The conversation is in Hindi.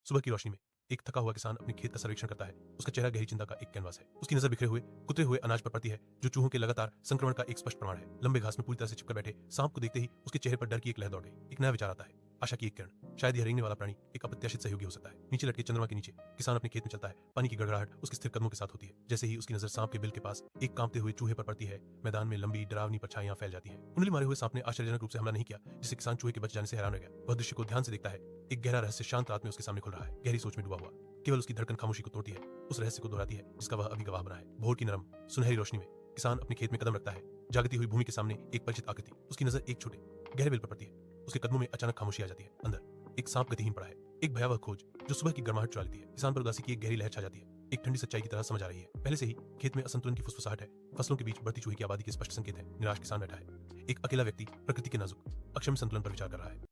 सुबह की रोशनी में एक थका हुआ किसान अपने खेत का सर्वेक्षण करता है। उसका चेहरा गहरी चिंता का एक कैनवास है। उसकी नजर बिखरे हुए कुतरे हुए अनाज पर पड़ती है, जो चूहों के लगातार संक्रमण का एक स्पष्ट प्रमाण है। लंबे घास में पूरी तरह से चिपकर बैठे सांप को देखते ही उसके चेहरे पर डर की एक लहर दौड़ गई। एक नया विचार आता है, आशा की एक किरण। शायद यह रेंगने वाला प्राणी एक अप्रत्याशित सहयोगी हो सकता है। नीचे लटके चंद्रमा के नीचे किसान अपने खेत में चलता है। पानी की गड़गड़ाहट उसके स्थिर कदमों के साथ होती है। जैसे ही उसकी नजर सांप के बिल के पास एक कांपते हुए चूहे पर पड़ती है, मैदान में लंबी डरावनी परछाइयां फैल जाती है। कुंडली मारे हुए सांप ने आश्चर्यजनक रूप से हमला नहीं किया, जिससे किसान चूहे के बच जाने से हैरान रह गया। वह दृश्य को ध्यान से देखता है। एक गहरा रहस्य शांत रात में उसके सामने खुल रहा है। गहरी सोच में डूबा हुआ केवल उसकी धड़कन खामोशी को तोड़ती है, उस रहस्य को दोहराती है जिसका वह अभी गवाह बना है। भोर की नरम सुनहरी रोशनी में किसान अपने खेत में कदम रखता है। जागती हुई भूमि के सामने एक परिचित आकृति। उसकी नजर एक छोटे गहरे बिल पर पड़ती है। उसके कदमों में अचानक खामोशी आ जाती है। अंदर एक सांप गतिहीन पड़ा है। एक भयावह खोज जो सुबह की गर्माहट चुरा लेती है। किसान पर उदासी की एक गहरी लहर छा जाती है। एक ठंडी सच्चाई की तरह समझ आ रही है। पहले से ही खेत में असंतुलन की फुसफुसाहट है। फसलों के बीच बढ़ती चूहे की आबादी के स्पष्ट संकेत है। निराश किसान बैठा है। एक अकेला व्यक्ति प्रकृति के नाजुक अक्षम संतुलन पर विचार कर रहा है।